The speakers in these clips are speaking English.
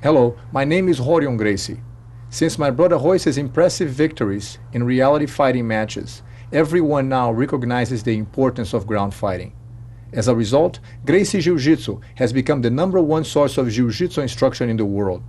Hello, my name is Gracie. Since my brother Royce's impressive victories in reality fighting matches, everyone now recognizes the importance of ground fighting. As a result, Gracie Jiu-Jitsu has become the #1 source of Jiu-Jitsu instruction in the world.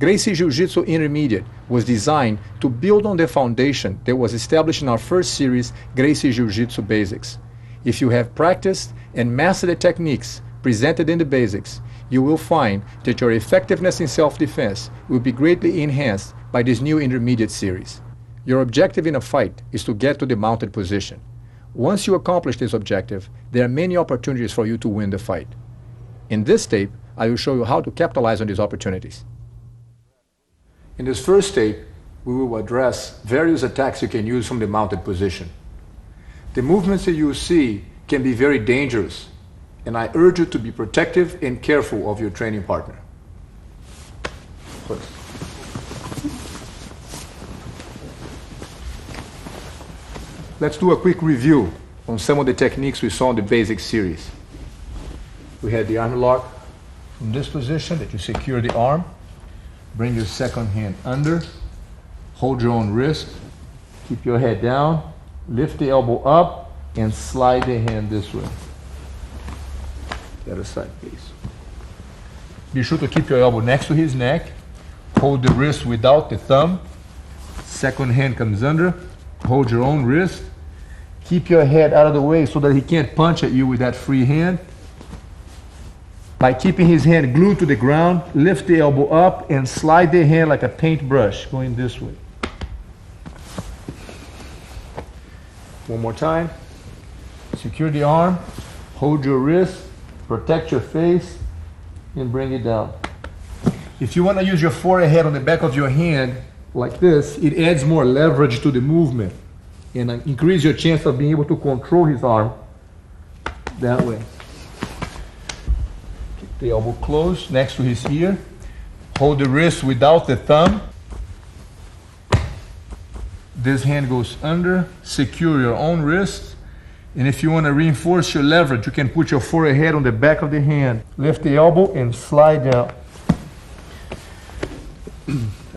Gracie Jiu-Jitsu Intermediate was designed to build on the foundation that was established in our first series, Gracie Jiu-Jitsu Basics. If you have practiced and mastered the techniques presented in the basics, you will find that your effectiveness in self-defense will be greatly enhanced by this new intermediate series. Your objective in a fight is to get to the mounted position. Once you accomplish this objective, there are many opportunities for you to win the fight. In this tape, I will show you how to capitalize on these opportunities. In this first tape, we will address various attacks you can use from the mounted position. The movements that you will see can be very dangerous, and I urge you to be protective and careful of your training partner. Please. Let's do a quick review on some of the techniques we saw in the basic series. We had the arm lock from this position that you secure the arm. Bring your second hand under, hold your own wrist, keep your head down, lift the elbow up, and slide the hand this way. The other side, please. Be sure to keep your elbow next to his neck. Hold the wrist without the thumb. Second hand comes under. Hold your own wrist. Keep your head out of the way so that he can't punch at you with that free hand. By keeping his hand glued to the ground, lift the elbow up and slide the hand like a paintbrush, going this way. One more time. Secure the arm. Hold your wrist. Protect your face and bring it down. If you want to use your forehead on the back of your hand like this, it adds more leverage to the movement and increase your chance of being able to control his arm that way. Keep the elbow close next to his ear. Hold the wrist without the thumb. This hand goes under. Secure your own wrist. And if you want to reinforce your leverage, you can put your forehead on the back of the hand. Lift the elbow and slide down.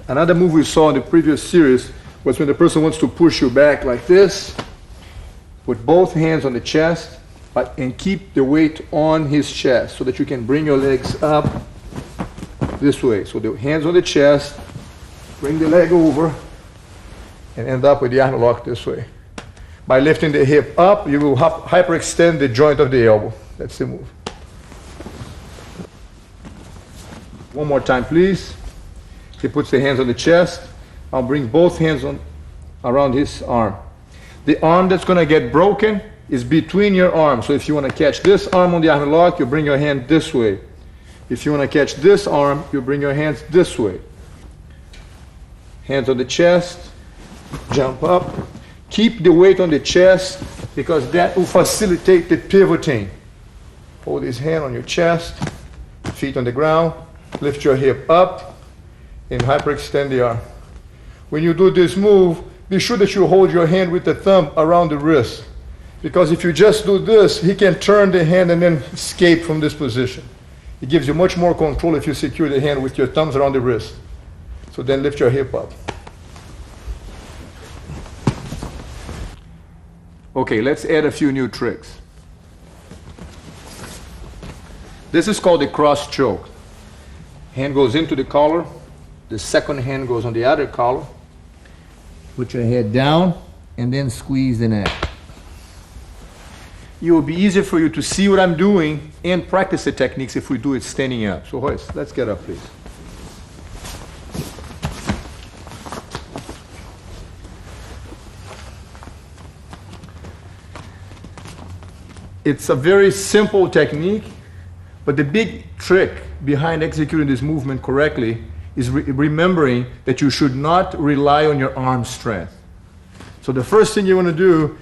Another move we saw in the previous series was when the person wants to push you back like this. Put both hands on the chest and keep the weight on his chest so that you can bring your legs up this way. So the hands on the chest, bring the leg over, and end up with the arm locked this way. By lifting the hip up, you will hyperextend the joint of the elbow. That's the move. One more time, please. He puts the hands on the chest. I'll bring both hands around his arm. The arm that's going to get broken is between your arms. So if you want to catch this arm on the arm lock, you bring your hand this way. If you want to catch this arm, you bring your hands this way. Hands on the chest. Jump up. Keep the weight on the chest because that will facilitate the pivoting. Hold his hand on your chest, feet on the ground, lift your hip up, and hyperextend the arm. When you do this move, be sure that you hold your hand with the thumb around the wrist. Because if you just do this, he can turn the hand and then escape from this position. It gives you much more control if you secure the hand with your thumbs around the wrist. So then lift your hip up. Okay, let's add a few new tricks. This is called the cross choke. Hand goes into the collar. The second hand goes on the other collar. Put your head down and then squeeze the neck. It will be easier for you to see what I'm doing and practice the techniques if we do it standing up. So Royce, let's get up, please. It's a very simple technique, but the big trick behind executing this movement correctly is remembering that you should not rely on your arm strength. So the first thing you want to do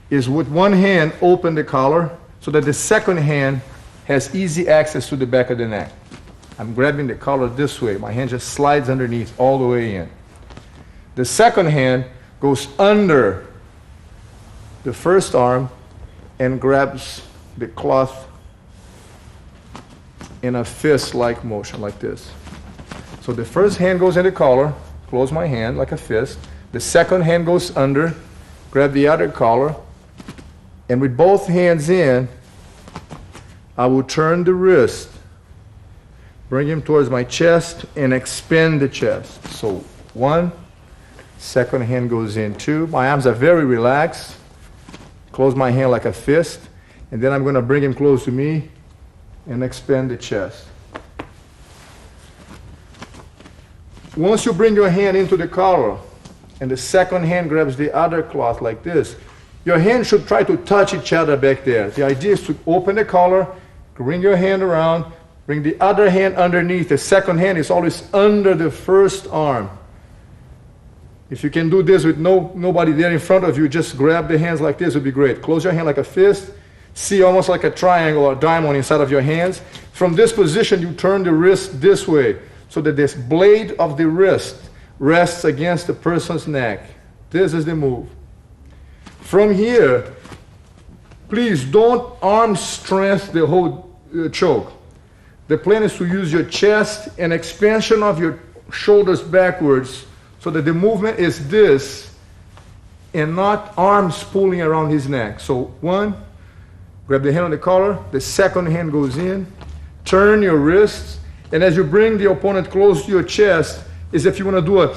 is with one hand open the collar so that the second hand has easy access to the back of the neck. I'm grabbing the collar this way. My hand just slides underneath all the way in. The second hand goes under the first arm and grabs the cloth in a fist-like motion like this. So the first hand goes in the collar, close my hand like a fist. The second hand goes under, grab the other collar, and with both hands in, I will turn the wrist, bring him towards my chest, and expand the chest. So 1, second hand goes in 2. My arms are very relaxed. Close my hand like a fist, and then I'm going to bring him close to me and expand the chest. Once you bring your hand into the collar and the second hand grabs the other cloth like this, your hands should try to touch each other back there. The idea is to open the collar, bring your hand around, bring the other hand underneath. The second hand is always under the first arm. If you can do this with nobody there in front of you, just grab the hands like this would be great. Close your hand like a fist. See almost like a triangle or a diamond inside of your hands. From this position, you turn the wrist this way so that this blade of the wrist rests against the person's neck. This is the move. From here, please don't arm strength the whole choke. The plan is to use your chest and expansion of your shoulders backwards so that the movement is this and not arms pulling around his neck. So 1, grab the hand on the collar, the second hand goes in, turn your wrists, and as you bring the opponent close to your chest, is if you want to do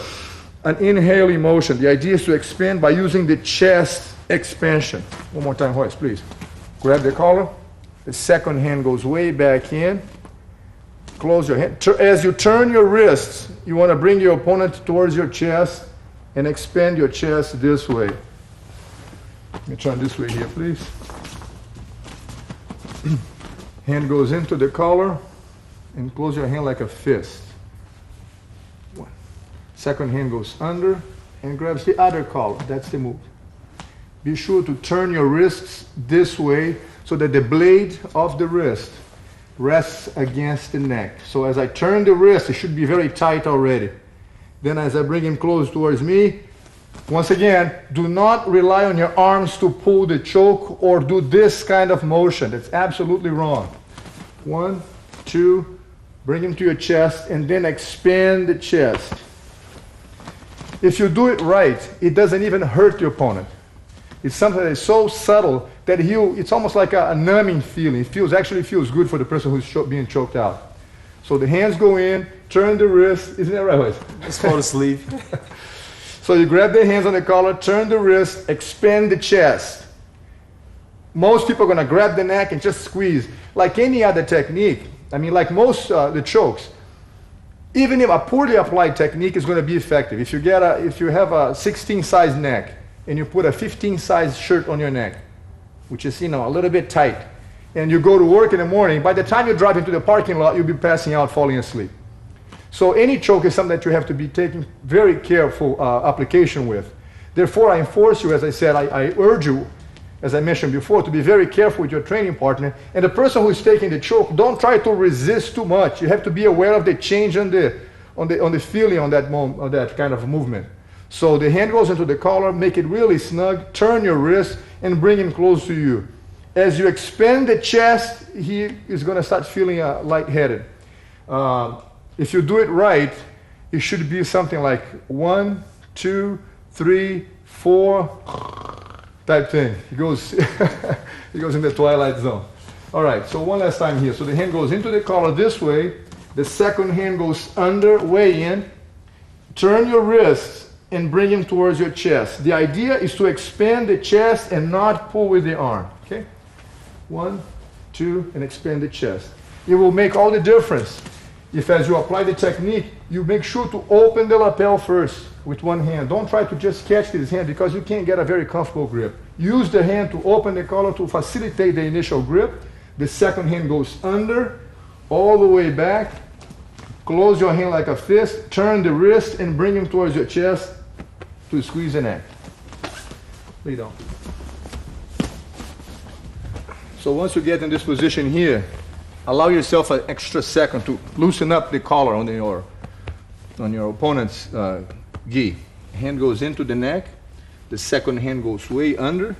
an inhaling motion. The idea is to expand by using the chest expansion. One more time, Royce, please. Grab the collar, the second hand goes way back in, close your hand. As you turn your wrists, you want to bring your opponent towards your chest and expand your chest this way. Let me turn this way here, please. Hand goes into the collar and close your hand like a fist. 1. Second hand goes under and grabs the other collar. That's the move. Be sure to turn your wrists this way so that the blade of the wrist rests against the neck. So as I turn the wrist, it should be very tight already. Then as I bring him close towards me, once again, do not rely on your arms to pull the choke or do this kind of motion. That's absolutely wrong. 1, 2, bring him to your chest and then expand the chest. If you do it right, it doesn't even hurt the opponent. It's something that is so subtle that it's almost like a numbing feeling. It actually feels good for the person who's being choked out. So the hands go in, turn the wrist. Isn't that right, Royce? Just fall asleep. So you grab the hands on the collar, turn the wrist, expand the chest. Most people are going to grab the neck and just squeeze. Like any other technique, I mean, like most the chokes, even if a poorly applied technique is going to be effective. If you have a 16 size neck and you put a 15 size shirt on your neck, which is, a little bit tight, and you go to work in the morning, by the time you drive into the parking lot, you'll be passing out, falling asleep. So any choke is something that you have to be taking very careful application with. Therefore, I enforce you, as I said, I urge you, as I mentioned before, to be very careful with your training partner. And the person who is taking the choke, don't try to resist too much. You have to be aware of the change on the feeling on that kind of movement. So the hand goes into the collar, make it really snug, turn your wrist, and bring him close to you. As you expand the chest, he is going to start feeling lightheaded. If you do it right, it should be something like 1, 2, 3, 4 type thing. He goes in the twilight zone. All right, so one last time here. So the hand goes into the collar this way. The second hand goes under, way in. Turn your wrists and bring him towards your chest. The idea is to expand the chest and not pull with the arm. Okay? 1, 2, and expand the chest. It will make all the difference if, as you apply the technique, you make sure to open the lapel first with one hand. Don't try to just catch this hand because you can't get a very comfortable grip. Use the hand to open the collar to facilitate the initial grip. The second hand goes under, all the way back. Close your hand like a fist, turn the wrist, and bring him towards your chest to squeeze the neck. Lay down. So once you get in this position here, allow yourself an extra second to loosen up the collar on your opponent's gi. Hand goes into the neck. The second hand goes way under.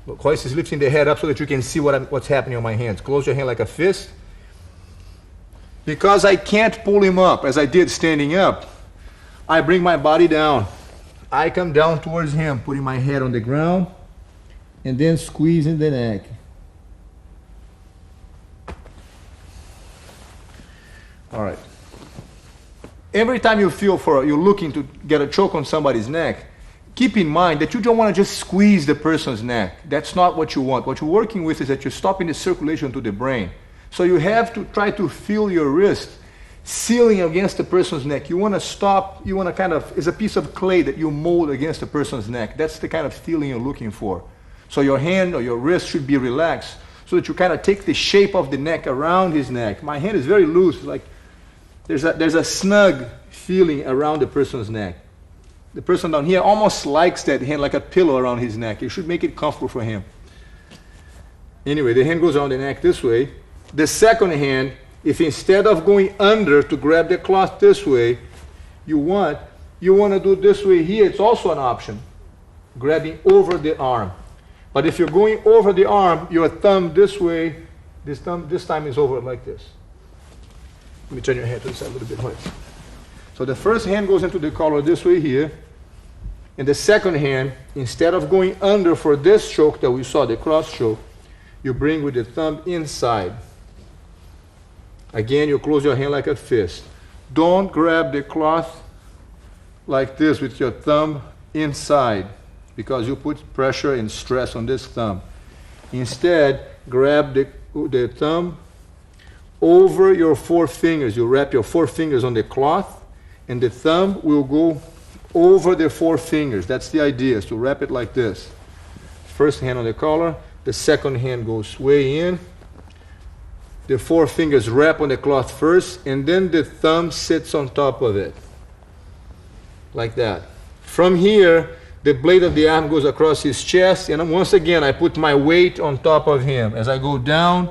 Look, Royce is lifting the head up so that you can see what's happening on my hands. Close your hand like a fist. Because I can't pull him up as I did standing up, I bring my body down. I come down towards him, putting my head on the ground, and then squeezing the neck. All right. Every time you feel you're looking to get a choke on somebody's neck, keep in mind that you don't want to just squeeze the person's neck. That's not what you want. What you're working with is that you're stopping the circulation to the brain. So you have to try to feel your wrist sealing against the person's neck. You want to stop, you want to kind of, it's a piece of clay that you mold against the person's neck. That's the kind of feeling you're looking for. So your hand or your wrist should be relaxed so that you kind of take the shape of the neck around his neck. My hand is very loose, like there's a snug feeling around the person's neck. The person down here almost likes that hand like a pillow around his neck. You should make it comfortable for him. Anyway, the hand goes around the neck this way. The second hand, if instead of going under to grab the cloth this way, you want to do this way here, it's also an option. Grabbing over the arm. But if you're going over the arm, your thumb this way, this time is over like this. Let me turn your head to the side a little bit. Right. So the first hand goes into the collar this way here. And the second hand, instead of going under for this choke that we saw, the cross choke, you bring with the thumb inside. Again, you close your hand like a fist. Don't grab the cloth like this with your thumb inside because you put pressure and stress on this thumb. Instead, grab the thumb over your four fingers. You wrap your four fingers on the cloth and the thumb will go over the four fingers. That's the idea, is to wrap it like this. First hand on the collar, the second hand goes way in. The four fingers wrap on the cloth first, and then the thumb sits on top of it. Like that. From here, the blade of the arm goes across his chest, and once again, I put my weight on top of him. As I go down,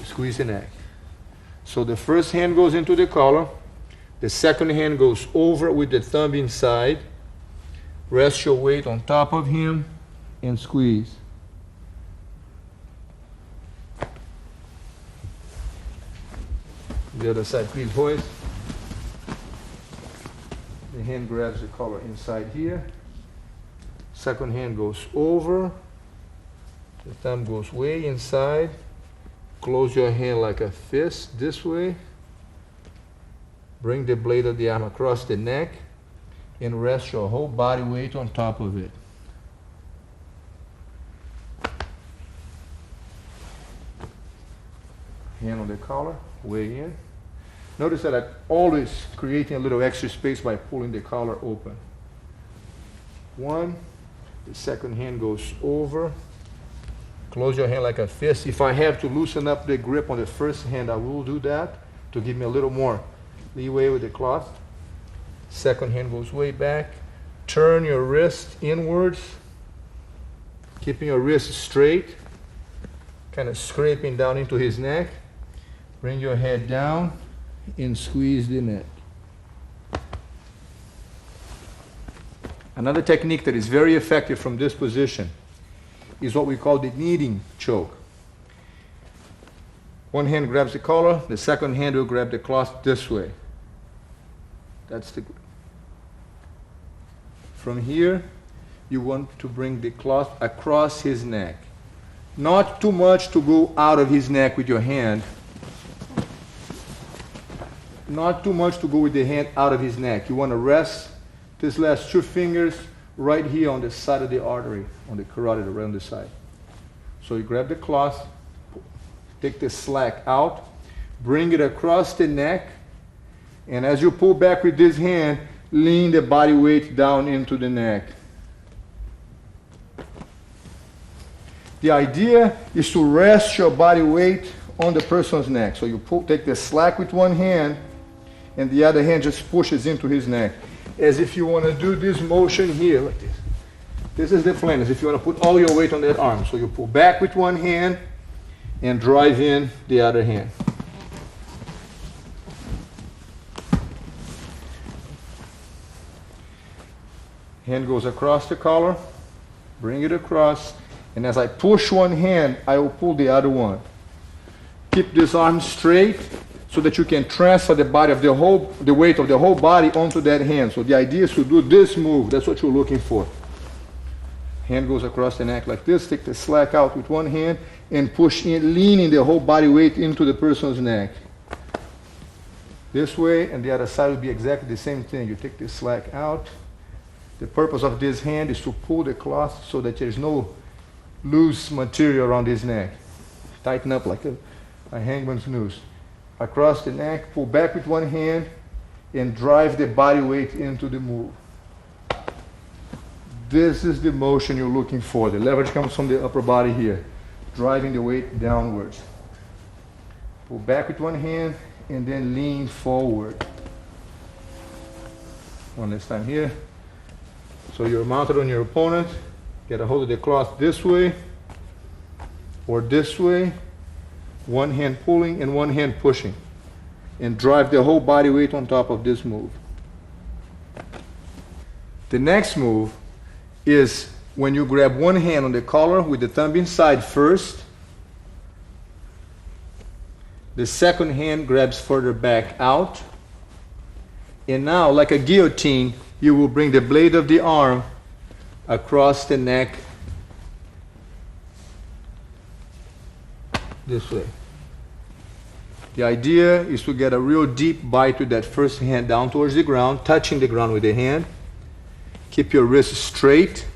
squeeze the neck. So the first hand goes into the collar, the second hand goes over with the thumb inside, rest your weight on top of him, and squeeze. The other side, please, boys. The hand grabs the collar inside here. Second hand goes over. The thumb goes way inside. Close your hand like a fist this way. Bring the blade of the arm across the neck and rest your whole body weight on top of it. Hand on the collar, way in. Notice that I'm always creating a little extra space by pulling the collar open. One, the second hand goes over. Close your hand like a fist. If I have to loosen up the grip on the first hand, I will do that to give me a little more leeway with the cloth. Second hand goes way back. Turn your wrist inwards, keeping your wrist straight, kind of scraping down into his neck. Bring your head down and squeeze the neck. Another technique that is very effective from this position is what we call the kneading choke. One hand grabs the collar, the second hand will grab the cloth this way. That's the. From here, you want to bring the cloth across his neck. Not too much to go out of his neck with your hand. Not too much to go with the hand out of his neck. You want to rest these last two fingers right here on the side of the artery, on the carotid around the side. So you grab the cloth, take the slack out, bring it across the neck, and as you pull back with this hand, lean the body weight down into the neck. The idea is to rest your body weight on the person's neck. So you take the slack with one hand, and the other hand just pushes into his neck. As if you want to do this motion here, like this. This is the plan, as if you want to put all your weight on that arm. So you pull back with one hand and drive in the other hand. Hand goes across the collar, bring it across, And as I push one hand, I will pull the other one. Keep this arm straight so that you can transfer the weight of the whole body onto that hand. So the idea is to do this move. That's what you're looking for. Hand goes across the neck like this. Take the slack out with one hand and push in, leaning the whole body weight into the person's neck. This way, and the other side will be exactly the same thing. You take the slack out. The purpose of this hand is to pull the cloth so that there's no loose material around his neck. Tighten up like a hangman's noose. Across the neck, pull back with one hand and drive the body weight into the move. This is the motion you're looking for. The leverage comes from the upper body here, driving the weight downwards. Pull back with one hand and then lean forward. One last time here. So you're mounted on your opponent. Get a hold of the cloth this way or this way. One hand pulling and one hand pushing. And drive the whole body weight on top of this move. The next move is when you grab one hand on the collar with the thumb inside first. The second hand grabs further back out. And now, like a guillotine, you will bring the blade of the arm across the neck this way. The idea is to get a real deep bite with that first hand down towards the ground, touching the ground with the hand. Keep your wrist straight.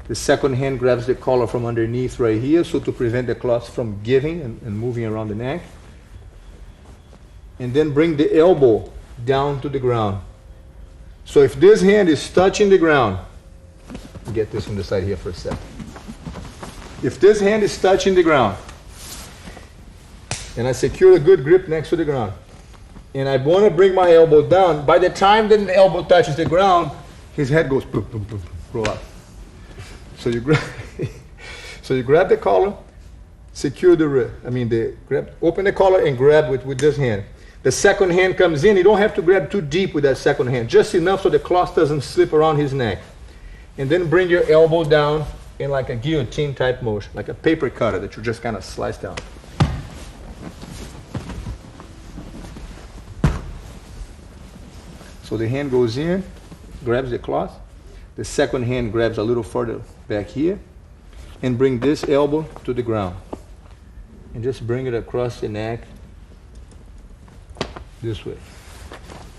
The second hand grabs the collar from underneath right here, so to prevent the cloth from giving and moving around the neck. And then bring the elbow down to the ground. So if this hand is touching the ground, get this from the side here for a second. If this hand is touching the ground, and I secure a good grip next to the ground, and I want to bring my elbow down, by the time that the elbow touches the ground, his head goes boom, boom, boom, roll up. So you grab the collar, secure the wrist. Open the collar and grab with this hand. The second hand comes in. You don't have to grab too deep with that second hand, just enough so the cloth doesn't slip around his neck. And then bring your elbow down in like a guillotine type motion, like a paper cutter that you just kind of slice down. So the hand goes in, grabs the cloth. The second hand grabs a little further back here and bring this elbow to the ground. And just bring it across the neck this way.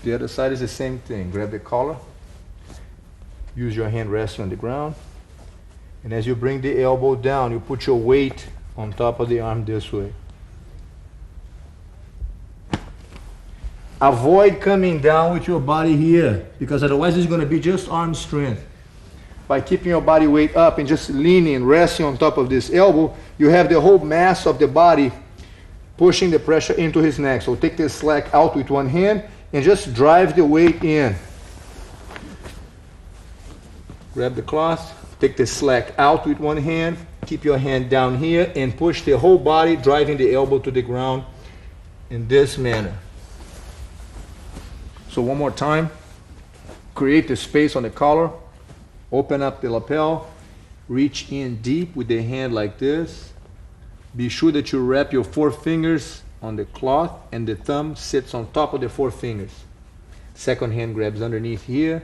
The other side is the same thing. Grab the collar. Use your hand resting on the ground. And as you bring the elbow down, you put your weight on top of the arm this way. Avoid coming down with your body here, because otherwise it's going to be just arm strength. By keeping your body weight up and just leaning, resting on top of this elbow, you have the whole mass of the body pushing the pressure into his neck. So take the slack out with one hand and just drive the weight in. Grab the cloth, take the slack out with one hand, keep your hand down here and push the whole body, driving the elbow to the ground in this manner. So one more time, create the space on the collar, open up the lapel, reach in deep with the hand like this. Be sure that you wrap your four fingers on the cloth and the thumb sits on top of the four fingers. Second hand grabs underneath here,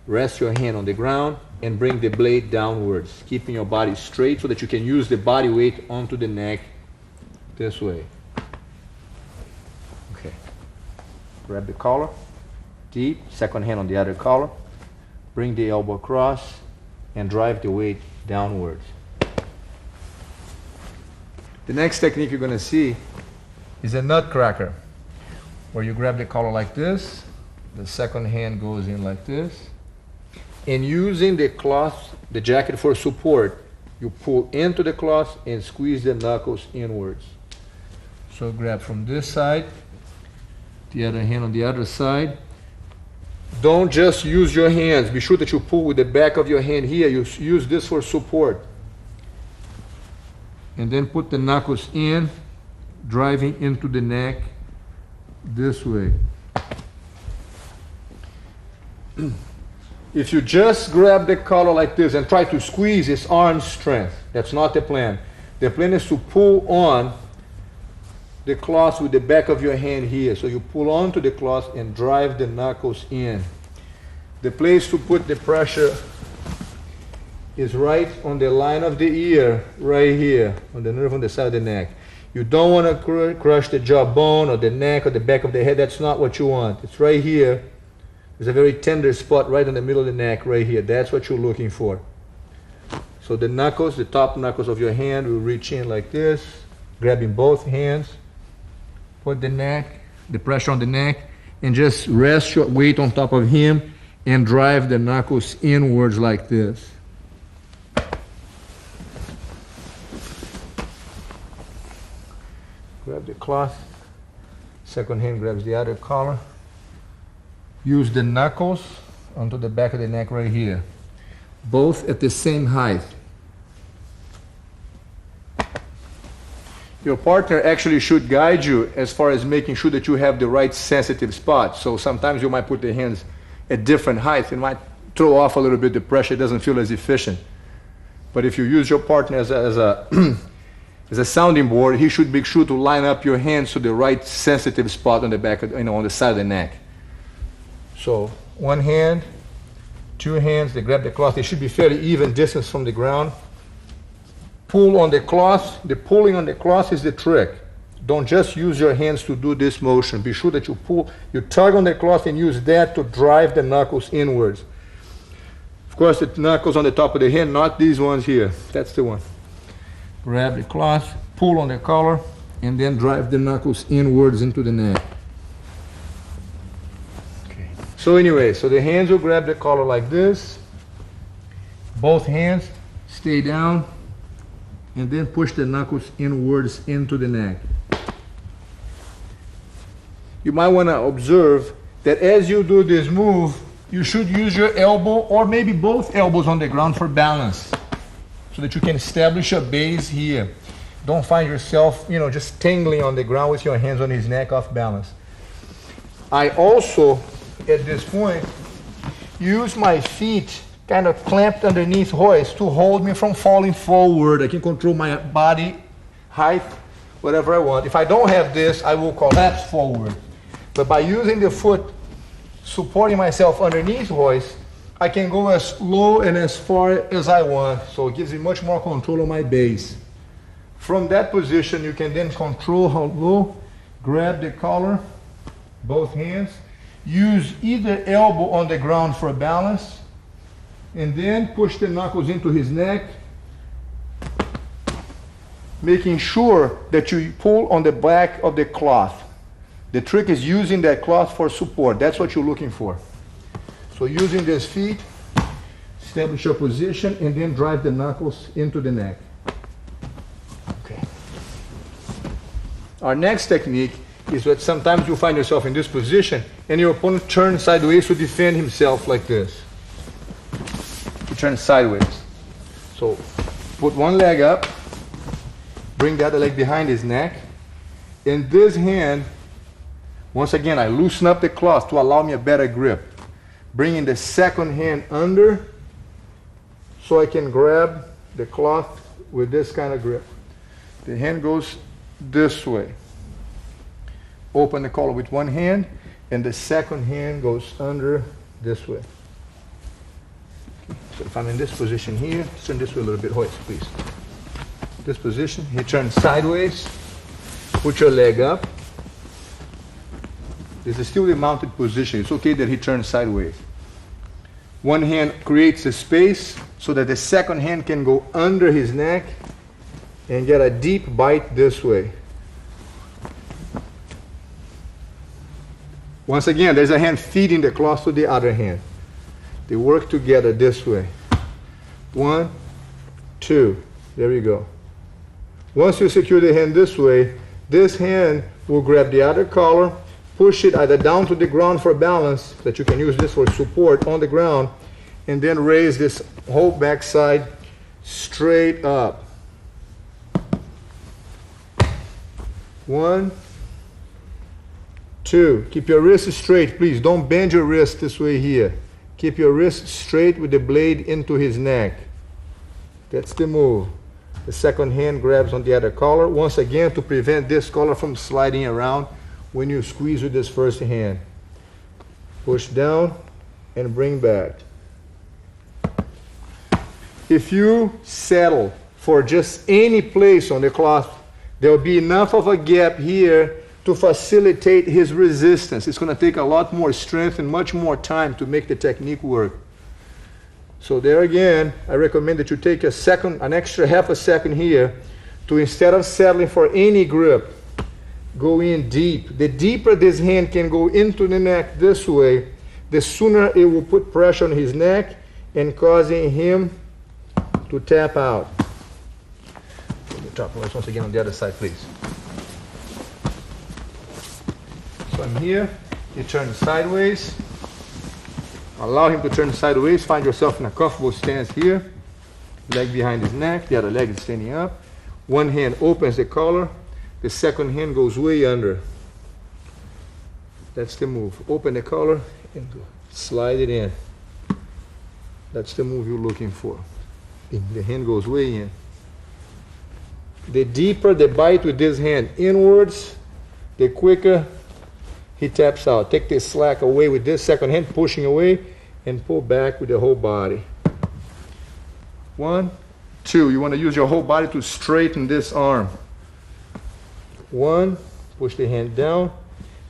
rest your hand on the ground and bring the blade downwards, keeping your body straight so that you can use the body weight onto the neck this way. Okay. Grab the collar, deep, second hand on the other collar, bring the elbow across and drive the weight downwards. The next technique you're going to see is a nutcracker, where you grab the collar like this, the second hand goes in like this, and using the cloth, the jacket for support, you pull into the cloth and squeeze the knuckles inwards. So grab from this side, the other hand on the other side. Don't just use your hands. Be sure that you pull with the back of your hand here. You use this for support. And then put the knuckles in, driving into the neck this way. If you just grab the collar like this and try to squeeze, it's arm strength. That's not the plan. The plan is to pull on the cloth with the back of your hand here. So you pull onto the cloth and drive the knuckles in. The place to put the pressure is right on the line of the ear, right here, on the nerve on the side of the neck. You don't want to crush the jawbone or the neck or the back of the head. That's not what you want. It's right here. There's a very tender spot right in the middle of the neck, right here. That's what you're looking for. So the knuckles, the top knuckles of your hand will reach in like this, grabbing both hands. Put the neck, the pressure on the neck, and just rest your weight on top of him and drive the knuckles inwards like this. Grab the cloth, second hand grabs the other collar. Use the knuckles onto the back of the neck right here, both at the same height. Your partner actually should guide you as far as making sure that you have the right sensitive spot. So sometimes you might put the hands at different heights. It might throw off a little bit the pressure. It doesn't feel as efficient. But if you use your partner as a as a sounding board, he should make sure to line up your hands to the right sensitive spot on the back, on the side of the neck. So one hand, two hands, they grab the cloth. They should be fairly even distance from the ground. Pull on the cloth. The pulling on the cloth is the trick. Don't just use your hands to do this motion. Be sure that you pull, you tug on the cloth and use that to drive the knuckles inwards. Of course, the knuckles on the top of the hand, not these ones here. That's the one. Grab the cloth, pull on the collar, and then drive the knuckles inwards into the neck. Okay. So anyway, so the hands will grab the collar like this. Both hands stay down, and then push the knuckles inwards into the neck. You might want to observe that as you do this move, you should use your elbow or maybe both elbows on the ground for balance, so that you can establish a base here. Don't find yourself, just tingling on the ground with your hands on his neck off balance. I also, at this point, use my feet kind of clamped underneath hoist to hold me from falling forward. I can control my body height, whatever I want. If I don't have this, I will collapse forward. But by using the foot supporting myself underneath hoist, I can go as low and as far as I want. So it gives me much more control on my base. From that position, you can then control how low, grab the collar, both hands, use either elbow on the ground for balance, and then push the knuckles into his neck, making sure that you pull on the back of the cloth. The trick is using that cloth for support. That's what you're looking for. So using these feet, establish your position, and then drive the knuckles into the neck. Okay. Our next technique is that sometimes you find yourself in this position and your opponent turns sideways to defend himself like this. He turns sideways. So put one leg up, bring the other leg behind his neck. In this hand, once again, I loosen up the cloth to allow me a better grip. Bringing the second hand under so I can grab the cloth with this kind of grip. The hand goes this way. Open the collar with one hand, and the second hand goes under this way. Okay. So if I'm in this position here, turn this way a little bit, hoist, please. This position, he turns sideways, put your leg up. This is still the mounted position. It's okay that he turns sideways. One hand creates a space so that the second hand can go under his neck and get a deep bite this way. Once again, there's a hand feeding the cloth to the other hand. They work together this way. 1, 2. There you go. Once you secure the hand this way, this hand will grab the other collar, push it either down to the ground for balance, that you can use this for support on the ground, and then raise this whole back side straight up. 1, 2. Keep your wrist straight, please. Don't bend your wrist this way here. Keep your wrist straight with the blade into his neck. That's the move. The second hand grabs on the other collar, once again to prevent this collar from sliding around when you squeeze with this first hand. Push down and bring back. If you settle for just any place on the cloth, there will be enough of a gap here to facilitate his resistance. It's going to take a lot more strength and much more time to make the technique work. So there again, I recommend that you take an extra half a second here to, instead of settling for any grip, go in deep. The deeper this hand can go into the neck this way, the sooner it will put pressure on his neck and causing him to tap out. Let me tap once again on the other side, please. So I'm here, you turn sideways. Allow him to turn sideways, find yourself in a comfortable stance here. Leg behind his neck, the other leg is standing up. One hand opens the collar, the second hand goes way under. That's the move. Open the collar and slide it in. That's the move you're looking for. The hand goes way in. The deeper the bite with this hand inwards, the quicker he taps out. Take the slack away with this second hand, pushing away, and pull back with the whole body. 1, 2. You want to use your whole body to straighten this arm. 1, push the hand down.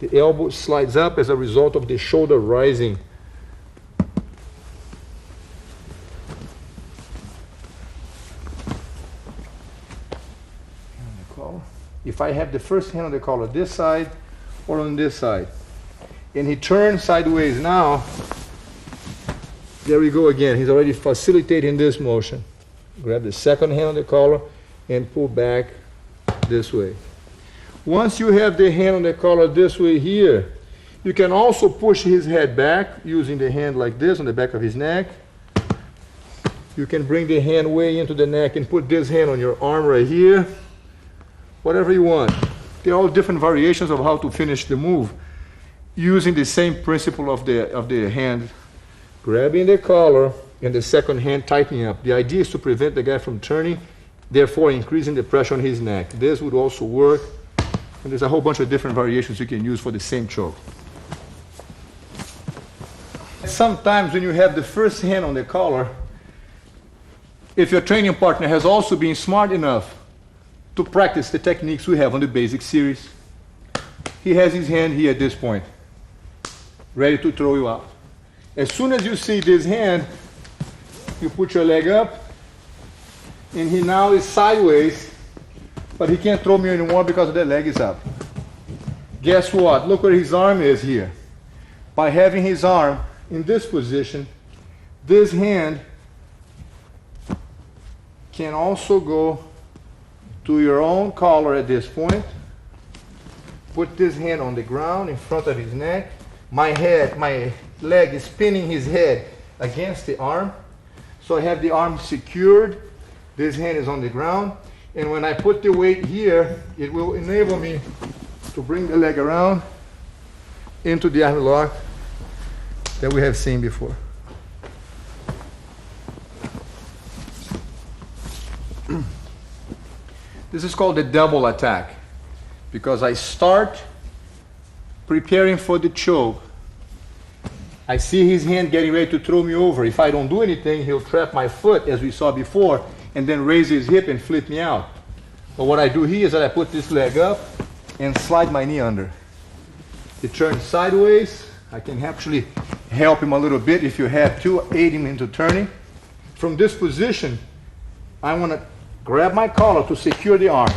The elbow slides up as a result of the shoulder rising. If I have the first hand on the collar this side or on this side, and he turns sideways now, there we go again. He's already facilitating this motion. Grab the second hand on the collar and pull back this way. Once you have the hand on the collar this way here, you can also push his head back using the hand like this on the back of his neck. You can bring the hand way into the neck and put this hand on your arm right here. Whatever you want. They're all different variations of how to finish the move using the same principle of the hand. Grabbing the collar and the second hand tightening up. The idea is to prevent the guy from turning, therefore increasing the pressure on his neck. This would also work. And there's a whole bunch of different variations you can use for the same choke. Sometimes when you have the first hand on the collar, if your training partner has also been smart enough to practice the techniques we have on the basic series, he has his hand here at this point, ready to throw you out. As soon as you see this hand, you put your leg up, and he now is sideways, but he can't throw me anymore because the leg is up. Guess what? Look where his arm is here. By having his arm in this position, this hand can also go to your own collar at this point. Put this hand on the ground in front of his neck. My leg is pinning his head against the arm. So I have the arm secured. This hand is on the ground. And when I put the weight here, it will enable me to bring the leg around into the arm lock that we have seen before. This is called the double attack, because I start preparing for the choke. I see his hand getting ready to throw me over. If I don't do anything, he'll trap my foot, as we saw before, and then raise his hip and flip me out. But what I do here is that I put this leg up and slide my knee under. It turns sideways. I can actually help him a little bit if you have to, aid him into turning. From this position, I want to grab my collar to secure the arm.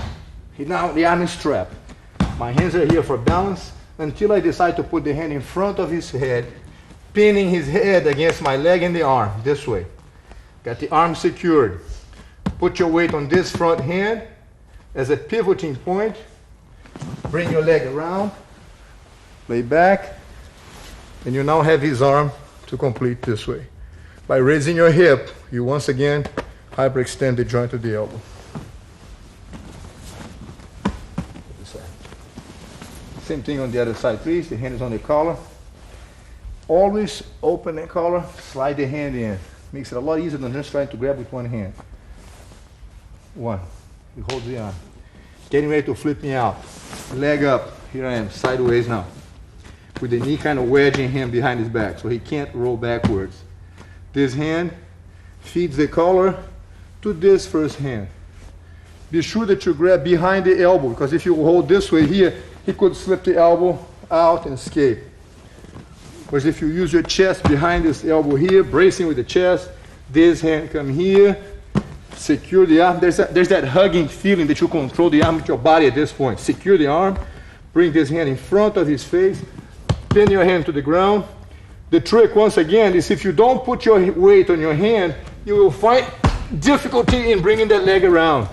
Now the arm is trapped. My hands are here for balance until I decide to put the hand in front of his head, pinning his head against my leg and the arm, this way. Got the arm secured. Put your weight on this front hand as a pivoting point. Bring your leg around, lay back, and you now have his arm to complete this way. By raising your hip, you once again hyperextend the joint of the elbow. Same thing on the other side, please. The hand is on the collar. Always open the collar, slide the hand in. Makes it a lot easier than just trying to grab with one hand. One. You hold the arm. Getting ready to flip me out. Leg up. Here I am, sideways now. With the knee kind of wedging him behind his back so he can't roll backwards. This hand feeds the collar to this first hand. Be sure that you grab behind the elbow, because if you hold this way here, he could slip the elbow out and escape. Whereas if you use your chest behind this elbow here, bracing with the chest, this hand come here, secure the arm. There's that hugging feeling that you control the arm with your body at this point. Secure the arm, bring this hand in front of his face, pin your hand to the ground. The trick, once again, is if you don't put your weight on your hand, you will find difficulty in bringing that leg around.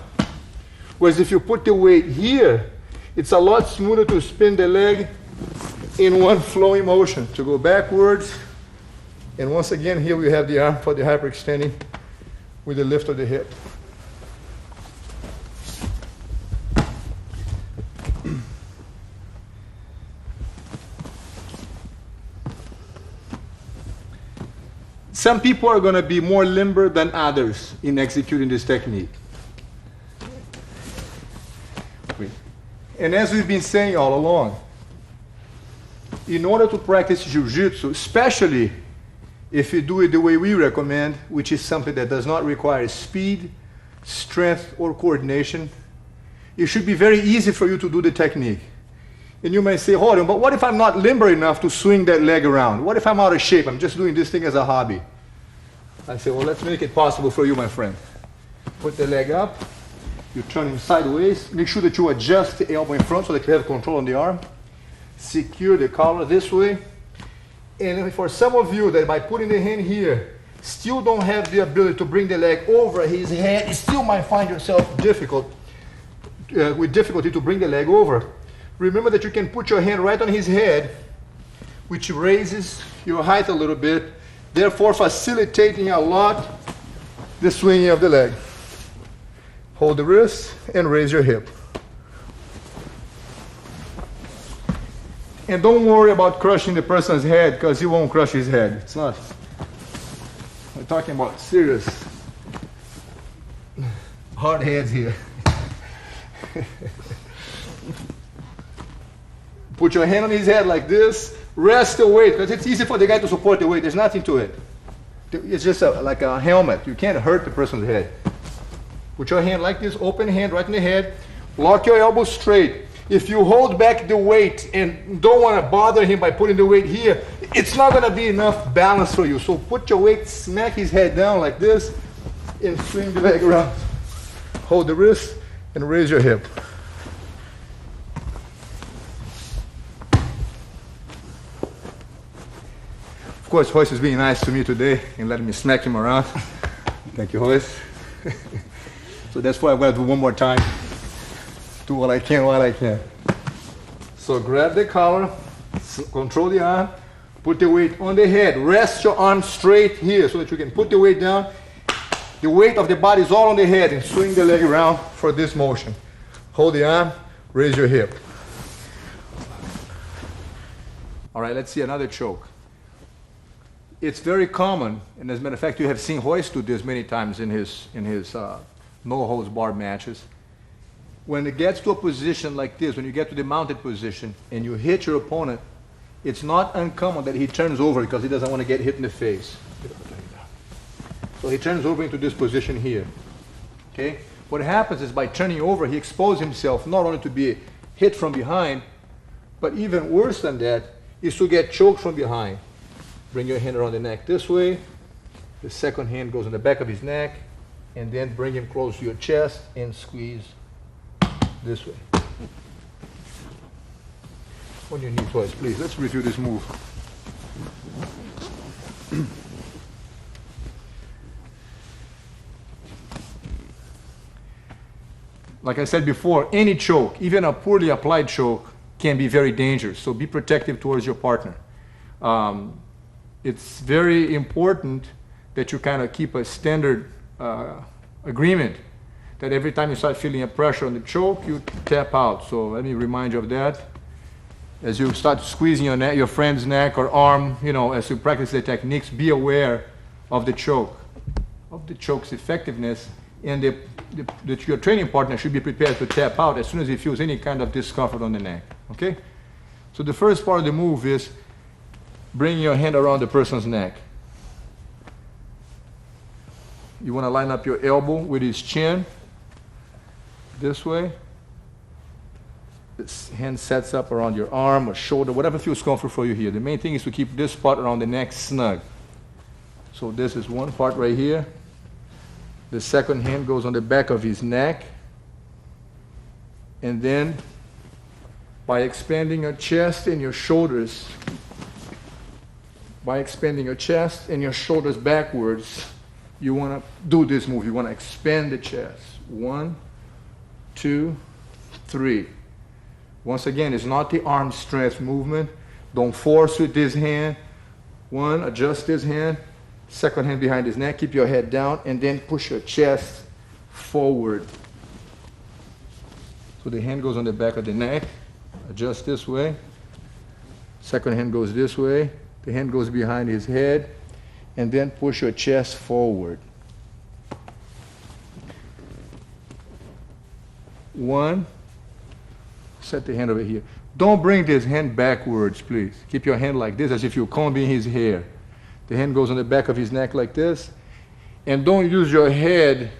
Whereas if you put the weight here, it's a lot smoother to spin the leg in one flowing motion, to go backwards. And once again, here we have the arm for the hyperextending with the lift of the hip. Some people are going to be more limber than others in executing this technique. And as we've been saying all along, in order to practice Jiu-Jitsu, especially if you do it the way we recommend, which is something that does not require speed, strength, or coordination, it should be very easy for you to do the technique. And you may say, hold on, but what if I'm not limber enough to swing that leg around? What if I'm out of shape? I'm just doing this thing as a hobby. I say, well, let's make it possible for you, my friend. Put the leg up. You turn him sideways. Make sure that you adjust the elbow in front so that you have control on the arm. Secure the collar this way. And for some of you that by putting the hand here, still don't have the ability to bring the leg over his head, you still might find yourself with difficulty to bring the leg over. Remember that you can put your hand right on his head, which raises your height a little bit, therefore facilitating a lot the swinging of the leg. Hold the wrist and raise your hip. And don't worry about crushing the person's head, because you won't crush his head. It's not. We're talking about serious hard heads here. Put your hand on his head like this. Rest the weight, because it's easy for the guy to support the weight. There's nothing to it. It's just like a helmet. You can't hurt the person's head. Put your hand like this, open hand right in the head. Lock your elbow straight. If you hold back the weight and don't want to bother him by putting the weight here, it's not going to be enough balance for you. So put your weight, smack his head down like this, and swing the leg around. Hold the wrist and raise your hip. Of course, Royce is being nice to me today and letting me smack him around. Thank you, Royce. So that's why I'm going to do one more time. Do what I can while I can. So grab the collar, control the arm, put the weight on the head. Rest your arm straight here so that you can put the weight down. The weight of the body is all on the head, and swing the leg around for this motion. Hold the arm, raise your hip. All right, let's see another choke. It's very common, and as a matter of fact, you have seen Royce do this many times in his no-holds-barred matches. When it gets to a position like this, when you get to the mounted position and you hit your opponent, it's not uncommon that he turns over because he doesn't want to get hit in the face. So he turns over into this position here. Okay? What happens is by turning over, he exposes himself not only to be hit from behind, but even worse than that is to get choked from behind. Bring your hand around the neck this way. The second hand goes on the back of his neck, and then bring him close to your chest and squeeze this way. On your knee twice, please. Let's review this move. Like I said before, any choke, even a poorly applied choke, can be very dangerous. So be protective towards your partner. It's very important that you kind of keep a standard agreement that every time you start feeling a pressure on the choke, you tap out. So let me remind you of that. As you start squeezing your friend's neck or arm, you know, as you practice the techniques, be aware of the choke's effectiveness, and your training partner should be prepared to tap out as soon as he feels any kind of discomfort on the neck, okay? So the first part of the move is bring your hand around the person's neck. You want to line up your elbow with his chin, this way. This hand sets up around your arm or shoulder, whatever feels comfortable for you here. The main thing is to keep this part around the neck snug. So this is one part right here. The second hand goes on the back of his neck. And then by expanding your chest and your shoulders, backwards, you want to do this move. You want to expand the chest. 1, 2, 3. Once again, it's not the arm strength movement. Don't force with this hand. 1, adjust this hand. Second hand behind his neck. Keep your head down and then push your chest forward. So the hand goes on the back of the neck. Adjust this way. Second hand goes this way. The hand goes behind his head. And then push your chest forward. 1. Set the hand over here. Don't bring this hand backwards, please. Keep your hand like this, as if you're combing his hair. The hand goes on the back of his neck like this. And don't use your head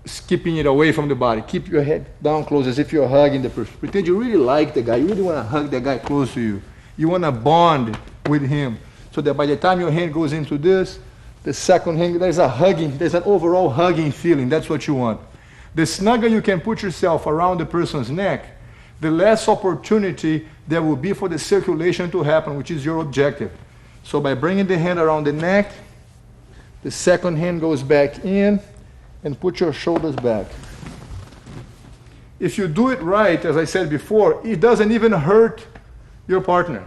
skipping it away from the body. Keep your head down close, as if you're hugging the person. Pretend you really like the guy. You really want to hug the guy close to you. You want to bond with him. So that by the time your hand goes into this, the second hand, there's an overall hugging feeling. That's what you want. The snugger you can put yourself around the person's neck, the less opportunity there will be for the circulation to happen, which is your objective. So by bringing the hand around the neck, the second hand goes back in and put your shoulders back. If you do it right, as I said before, it doesn't even hurt your partner.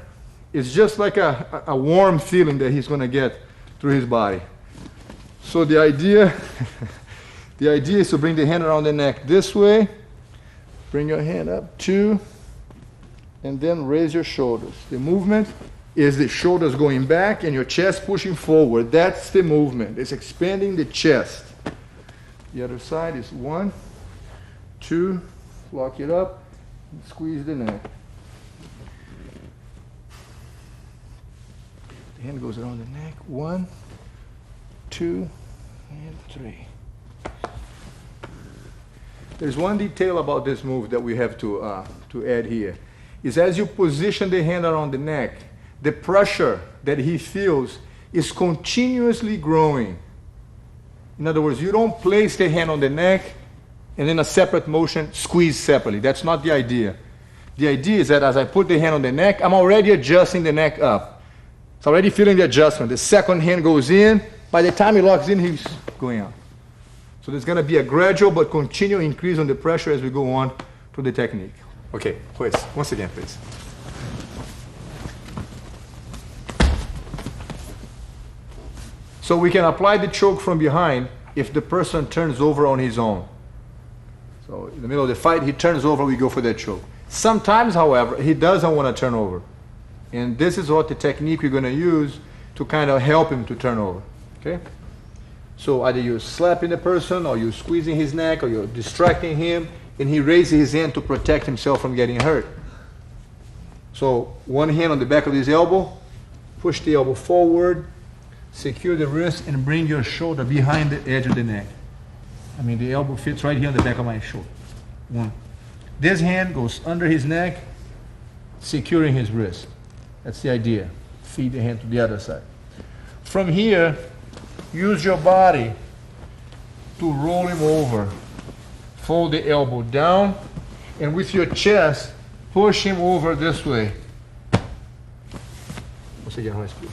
It's just like a warm feeling that he's going to get through his body. So the idea is to bring the hand around the neck this way. Bring your hand up, 2, and then raise your shoulders. The movement is the shoulders going back and your chest pushing forward. That's the movement. It's expanding the chest. The other side is 1, 2, lock it up, and squeeze the neck. The hand goes around the neck, 1, 2, and 3. There's one detail about this move that we have to add here. Is as you position the hand around the neck, the pressure that he feels is continuously growing. In other words, you don't place the hand on the neck and in a separate motion squeeze separately. That's not the idea. The idea is that as I put the hand on the neck, I'm already adjusting the neck up. It's already feeling the adjustment. The second hand goes in. By the time he locks in, he's going out. So there's going to be a gradual but continual increase on the pressure as we go on to the technique. Okay, please. Once again, please. So we can apply the choke from behind if the person turns over on his own. So in the middle of the fight, he turns over, we go for that choke. Sometimes, however, he doesn't want to turn over. And this is what the technique we're going to use to kind of help him to turn over. Okay? So either you're slapping the person, or you're squeezing his neck, or you're distracting him, and he raises his hand to protect himself from getting hurt. So one hand on the back of his elbow, push the elbow forward, secure the wrist, and bring your shoulder behind the edge of the neck. I mean, the elbow fits right here on the back of my shoulder. 1. This hand goes under his neck, securing his wrist. That's the idea. Feed the hand to the other side. From here, use your body to roll him over. Fold the elbow down, and with your chest, push him over this way. Once again, please.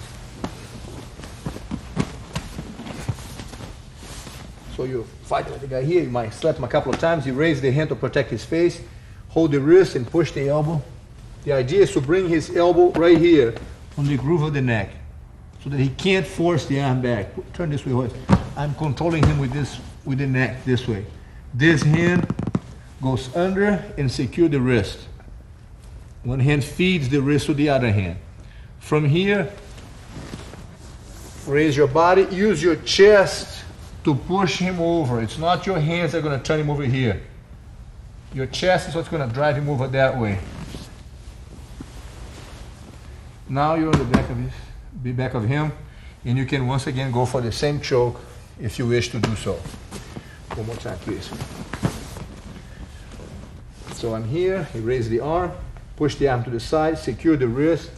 So you fight with the guy here, you might slap him a couple of times, you raise the hand to protect his face, hold the wrist and push the elbow. The idea is to bring his elbow right here on the groove of the neck, so that he can't force the arm back. Turn this way. I'm controlling him with the neck this way. This hand goes under and secure the wrist. One hand feeds the wrist to the other hand. From here, raise your body, use your chest to push him over. It's not your hands that are going to turn him over here. Your chest is what's going to drive him over that way. Now you're on the back of him, and you can once again go for the same choke if you wish to do so. One more time, please. So I'm here, you raise the arm, push the arm to the side, secure the wrist,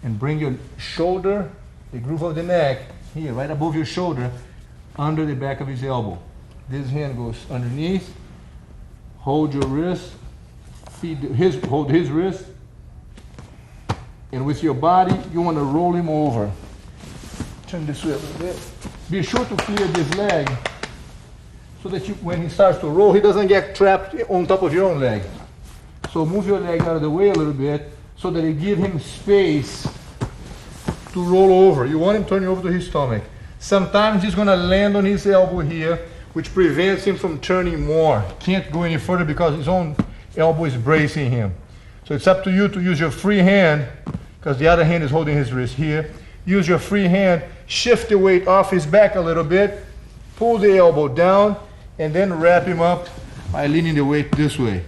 and bring your shoulder, the groove of the neck, here, right above your shoulder, under the back of his elbow. This hand goes underneath, hold your wrist, hold his wrist, and with your body, you want to roll him over. Turn this way a little bit. Be sure to clear this leg so that when he starts to roll, he doesn't get trapped on top of your own leg. So move your leg out of the way a little bit so that you give him space to roll over. You want him turning over to his stomach. Sometimes he's going to land on his elbow here, which prevents him from turning more. Can't go any further because his own elbow is bracing him. So it's up to you to use your free hand, because the other hand is holding his wrist here. Use your free hand, shift the weight off his back a little bit, pull the elbow down, and then wrap him up by leaning the weight this way.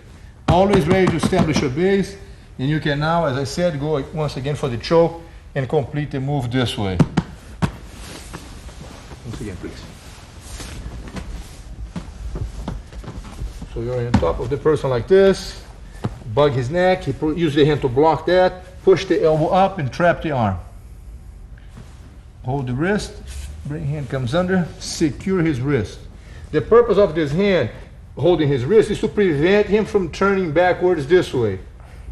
Always ready to establish your base, and you can now, as I said, go once again for the choke and complete the move this way. Once again, please. So you're on top of the person like this, bug his neck, use the hand to block that, push the elbow up and trap the arm. Hold the wrist, bring hand comes under, secure his wrist. The purpose of this hand holding his wrist is to prevent him from turning backwards this way.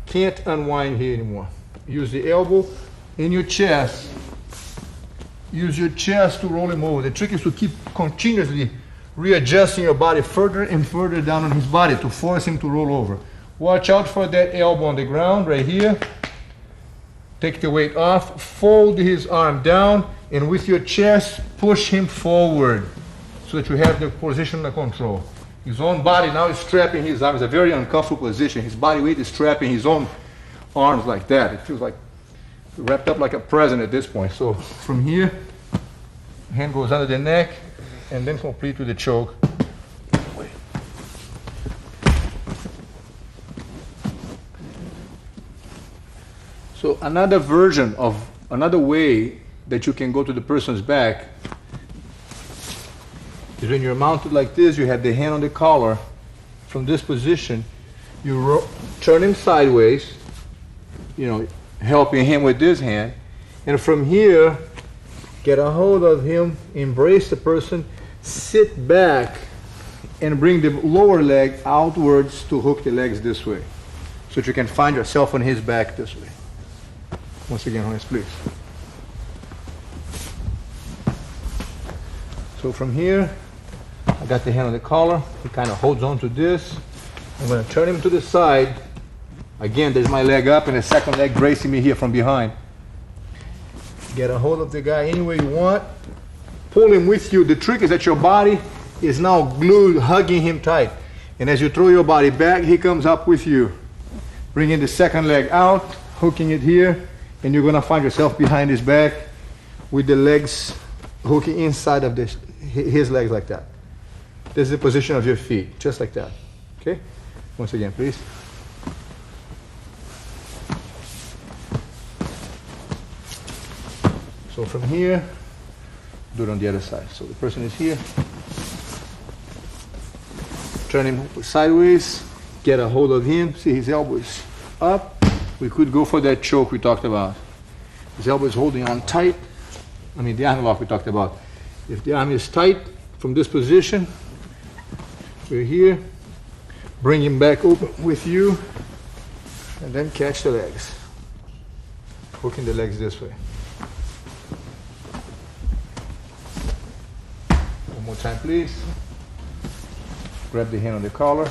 Can't unwind here anymore. Use the elbow in your chest. Use your chest to roll him over. The trick is to keep continuously readjusting your body further and further down on his body to force him to roll over. Watch out for that elbow on the ground right here. Take the weight off, fold his arm down, and with your chest, push him forward so that you have the position under control. His own body now is strapping his arms. It's a very uncomfortable position. His body weight is strapping his own arms like that. It feels like wrapped up like a present at this point. So from here, hand goes under the neck, and then complete with the choke. So another version of, another way that you can go to the person's back is when you're mounted like this, you have the hand on the collar. From this position, you turn him sideways, helping him with this hand. And from here, get a hold of him, embrace the person, sit back, and bring the lower leg outwards to hook the legs this way. So that you can find yourself on his back this way. Once again, Horace, please. So from here, I got the hand on the collar. He kind of holds on to this. I'm going to turn him to the side. Again, there's my leg up and the second leg bracing me here from behind. Get a hold of the guy any way you want. Pull him with you. The trick is that your body is now glued, hugging him tight. And as you throw your body back, he comes up with you. Bringing the second leg out, hooking it here. And you're going to find yourself behind his back with the legs hooking inside of his legs like that. This is the position of your feet, just like that. Okay? Once again, please. So from here, do it on the other side. So the person is here. Turn him sideways. Get a hold of him. See his elbow is up. We could go for that choke we talked about. His elbow is holding on tight. The arm lock we talked about. If the arm is tight from this position, we're here. Bring him back open with you, and then catch the legs. Hooking the legs this way. One more time, please. Grab the hand on the collar.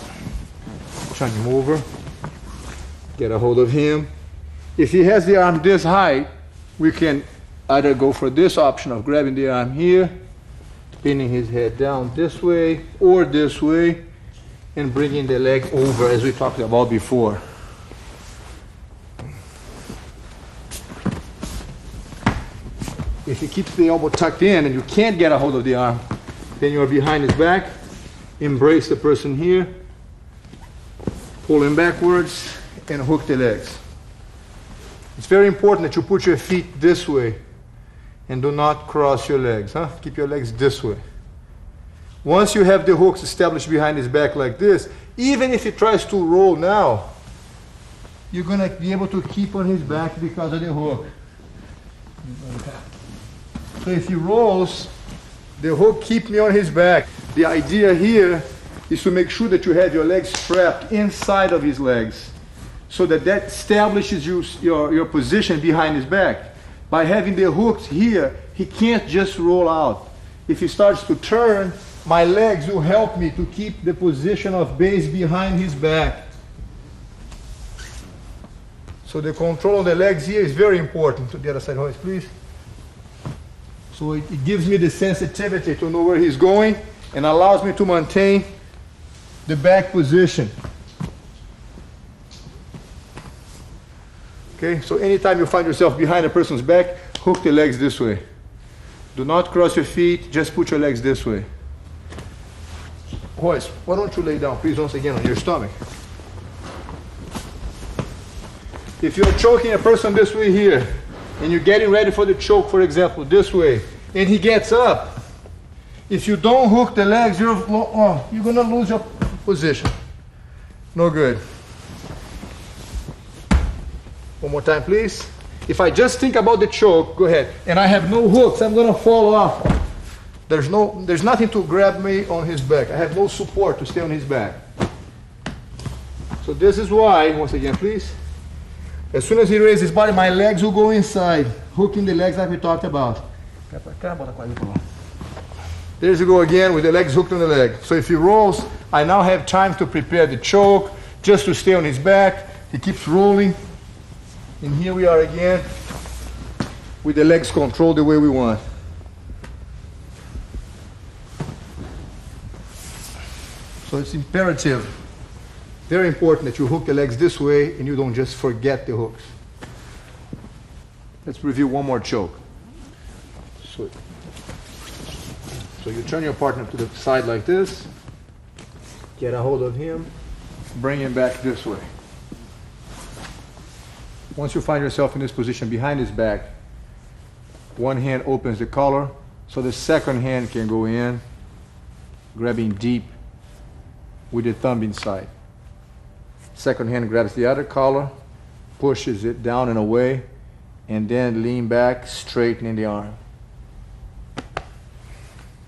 Turn him over. Get a hold of him. If he has the arm this high, we can either go for this option of grabbing the arm here, pinning his head down this way or this way, and bringing the leg over as we talked about before. If he keeps the elbow tucked in and you can't get a hold of the arm, then you're behind his back. Embrace the person here. Pull him backwards and hook the legs. It's very important that you put your feet this way and do not cross your legs. Keep your legs this way. Once you have the hooks established behind his back like this, even if he tries to roll now, you're going to be able to keep on his back because of the hook. So if he rolls, the hook keeps me on his back. The idea here is to make sure that you have your legs strapped inside of his legs so that establishes your position behind his back. By having the hooks here, he can't just roll out. If he starts to turn, my legs will help me to keep the position of base behind his back. So the control of the legs here is very important. To the other side, Hoist, please. So it gives me the sensitivity to know where he's going and allows me to maintain the back position. Okay, so anytime you find yourself behind a person's back, hook the legs this way. Do not cross your feet, just put your legs this way. Hoist, why don't you lay down, please, once again on your stomach. If you're choking a person this way here, and you're getting ready for the choke, for example, this way, and he gets up, if you don't hook the legs, you're going to lose your position. No good. One more time, please. If I just think about the choke, go ahead, and I have no hooks, I'm going to fall off. There's nothing to grab me on his back. I have no support to stay on his back. So this is why, once again, please, as soon as he raises his body, my legs will go inside, hooking the legs like we talked about. There you go again with the legs hooked on the leg. So if he rolls, I now have time to prepare the choke, just to stay on his back. He keeps rolling. And here we are again with the legs controlled the way we want. So it's imperative, very important that you hook the legs this way and you don't just forget the hooks. Let's review one more choke. So you turn your partner to the side like this, get a hold of him, bring him back this way. Once you find yourself in this position behind his back, one hand opens the collar so the second hand can go in, grabbing deep with the thumb inside. Second hand grabs the other collar, pushes it down and away, and then lean back, straightening the arm.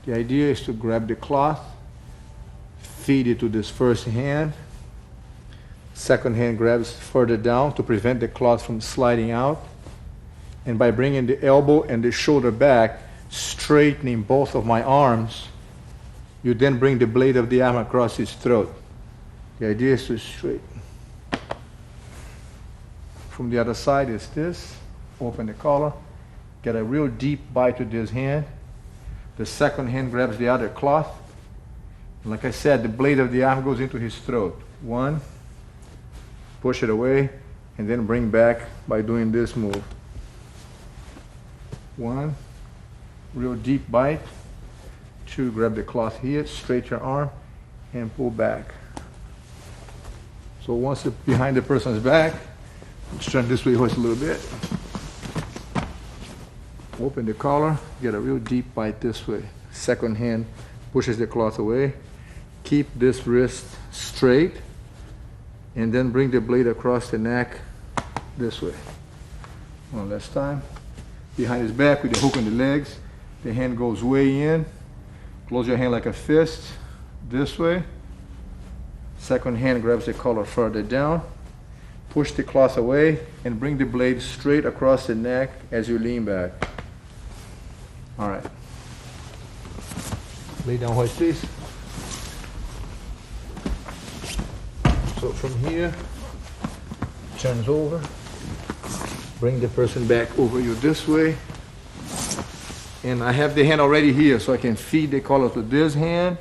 The idea is to grab the cloth, feed it to this first hand. Second hand grabs further down to prevent the cloth from sliding out. And by bringing the elbow and the shoulder back, straightening both of my arms, you then bring the blade of the arm across his throat. The idea is to straighten. From the other side is this. Open the collar. Get a real deep bite with this hand. The second hand grabs the other cloth. And like I said, the blade of the arm goes into his throat. One. Push it away. And then bring back by doing this move. One. Real deep bite. Two, grab the cloth here, straight your arm, and pull back. So once it's behind the person's back, let's turn this way just a little bit. Open the collar, get a real deep bite this way. Second hand pushes the cloth away. Keep this wrist straight, and then bring the blade across the neck this way. One last time. Behind his back with the hook on the legs, the hand goes way in. Close your hand like a fist, this way. Second hand grabs the collar further down. Push the cloth away and bring the blade straight across the neck as you lean back. All right. Lay down, Hoist, please. So from here, turns over. Bring the person back over you this way. And I have the hand already here, so I can feed the collar to this hand,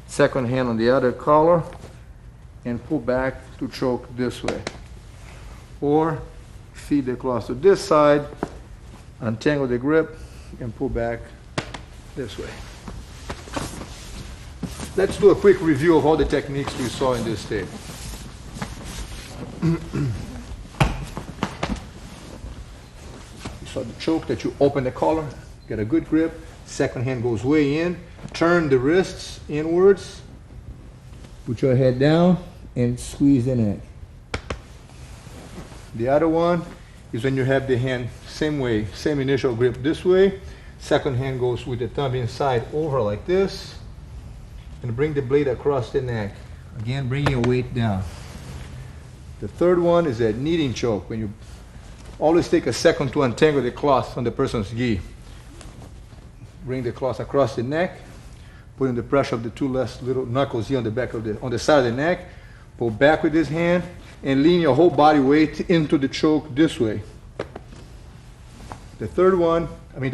second hand on the other collar, and pull back to choke this way. Or feed the cloth to this side, untangle the grip, and pull back this way. Let's do a quick review of all the techniques we saw in this tape. You saw the choke, that you open the collar, get a good grip, second hand goes way in, turn the wrists inwards, put your head down and squeeze the neck. The other one is when you have the hand same way, same initial grip this way, second hand goes with the thumb inside over like this, and bring the blade across the neck. Again, bring your weight down. The third one is a kneading choke, when you always take a second to untangle the cloth on the person's gi. Bring the cloth across the neck, putting the pressure of the two last little knuckles here on the back of the, on the side of the neck. Pull back with this hand and lean your whole body weight into the choke this way. The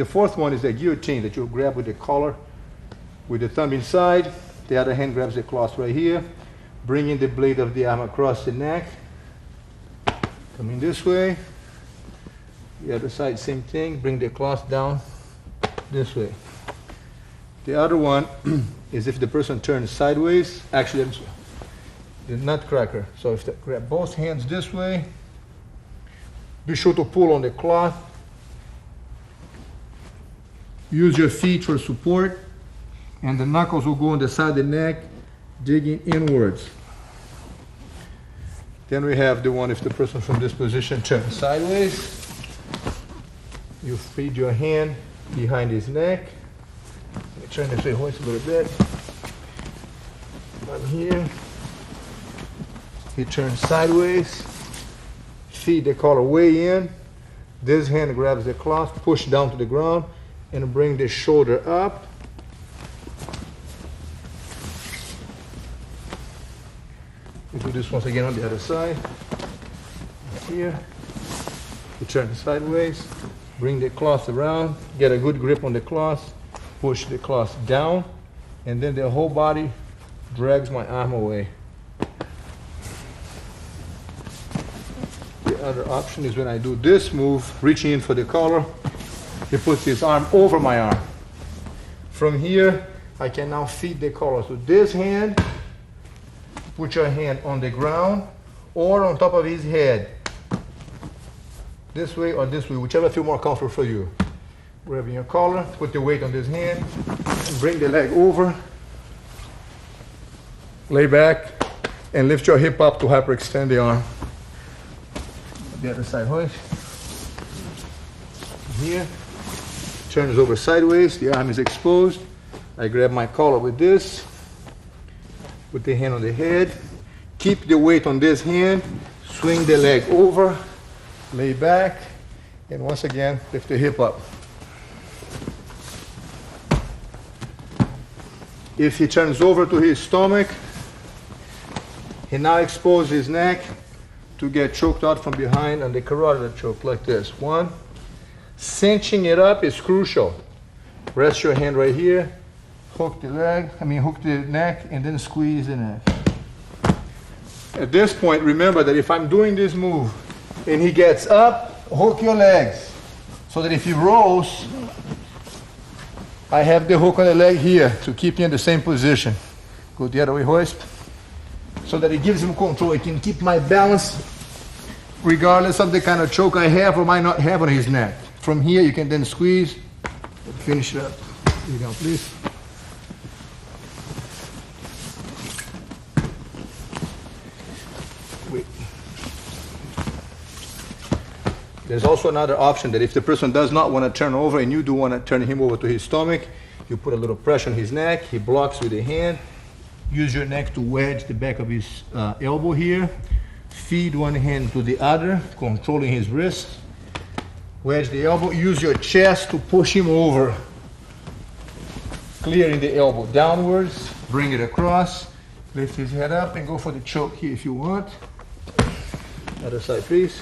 fourth one is the guillotine, that you grab with the collar, with the thumb inside. The other hand grabs the cloth right here, bringing the blade of the arm across the neck. Coming this way. The other side, same thing. Bring the cloth down this way. The other one is if the person turns sideways. Actually, the nutcracker. So if they grab both hands this way, be sure to pull on the cloth. Use your feet for support, and the knuckles will go on the side of the neck, digging inwards. Then we have the one if the person from this position turns sideways. You feed your hand behind his neck. Let me turn this way, hoist a little bit. I'm here. He turns sideways. Feed the collar way in. This hand grabs the cloth, push down to the ground, and bring the shoulder up. We do this once again on the other side. Here. You turn sideways. Bring the cloth around. Get a good grip on the cloth. Push the cloth down. And then the whole body drags my arm away. The other option is when I do this move, reaching in for the collar, he puts his arm over my arm. From here, I can now feed the collar. So this hand, put your hand on the ground or on top of his head. This way or this way, whichever feels more comfortable for you. Grabbing your collar, put the weight on this hand, and bring the leg over. Lay back and lift your hip up to hyperextend the arm. The other side hoist. Here, turns over sideways, the arm is exposed. I grab my collar with this, put the hand on the head, keep the weight on this hand, swing the leg over, lay back, and once again, lift the hip up. If he turns over to his stomach, he now exposes his neck to get choked out from behind on the carotid choke like this. One. Cinching it up is crucial. Rest your hand right here, hook the neck, and then squeeze the neck. At this point, remember that if I'm doing this move and he gets up, hook your legs so that if he rolls, I have the hook on the leg here to keep you in the same position. Go the other way, hoist. So that it gives him control. He can keep my balance regardless of the kind of choke I have or might not have on his neck. From here, you can then squeeze and finish it up. Here you go, please. Wait. There's also another option that if the person does not want to turn over and you do want to turn him over to his stomach, you put a little pressure on his neck, he blocks with a hand. Use your neck to wedge the back of his elbow here. Feed one hand to the other, controlling his wrist. Wedge the elbow. Use your chest to push him over. Clearing the elbow downwards. Bring it across. Lift his head up and go for the choke here if you want. Other side, please.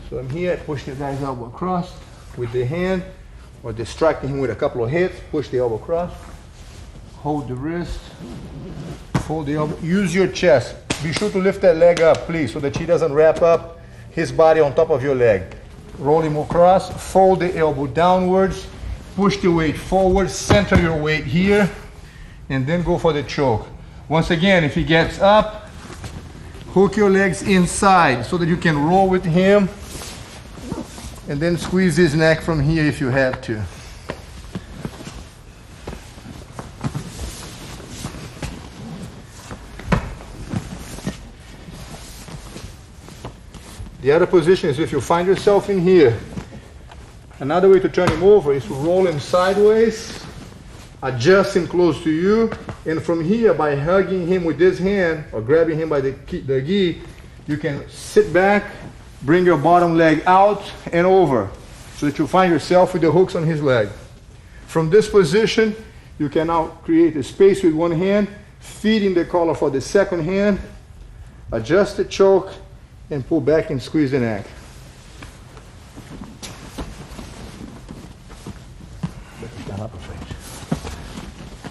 So I'm here. Push the guy's elbow across with the hand, or distracting him with a couple of hits. Push the elbow across. Hold the wrist. Fold the elbow. Use your chest. Be sure to lift that leg up, please, so that he doesn't wrap up his body on top of your leg. Roll him across, fold the elbow downwards, push the weight forward, center your weight here, and then go for the choke. Once again, if he gets up, hook your legs inside so that you can roll with him, and then squeeze his neck from here if you have to. The other position is if you find yourself in here. Another way to turn him over is to roll him sideways, adjust him close to you, and from here, by hugging him with this hand or grabbing him by the gi, you can sit back, bring your bottom leg out and over so that you find yourself with the hooks on his leg. From this position, you can now create a space with one hand, feeding the collar for the second hand, adjust the choke, and pull back and squeeze the neck.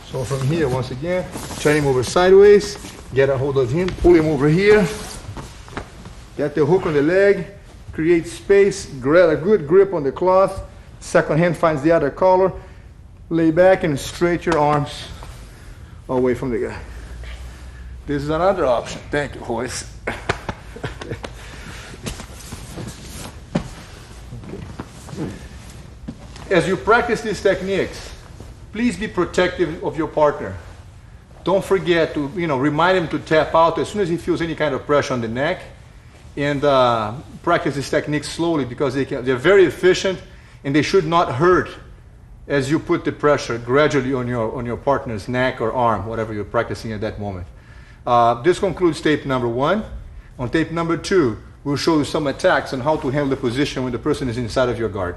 So from here, once again, turn him over sideways, get a hold of him, pull him over here, get the hook on the leg, create space, grab a good grip on the cloth, second hand finds the other collar, lay back and straight your arms away from the guy. This is another option. Thank you, Royce. As you practice these techniques, please be protective of your partner. Don't forget to, remind him to tap out as soon as he feels any kind of pressure on the neck, and practice these techniques slowly because they're very efficient and they should not hurt as you put the pressure gradually on your partner's neck or arm, whatever you're practicing at that moment. This concludes tape number 1. On tape number 2, we'll show you some attacks on how to handle the position when the person is inside of your guard.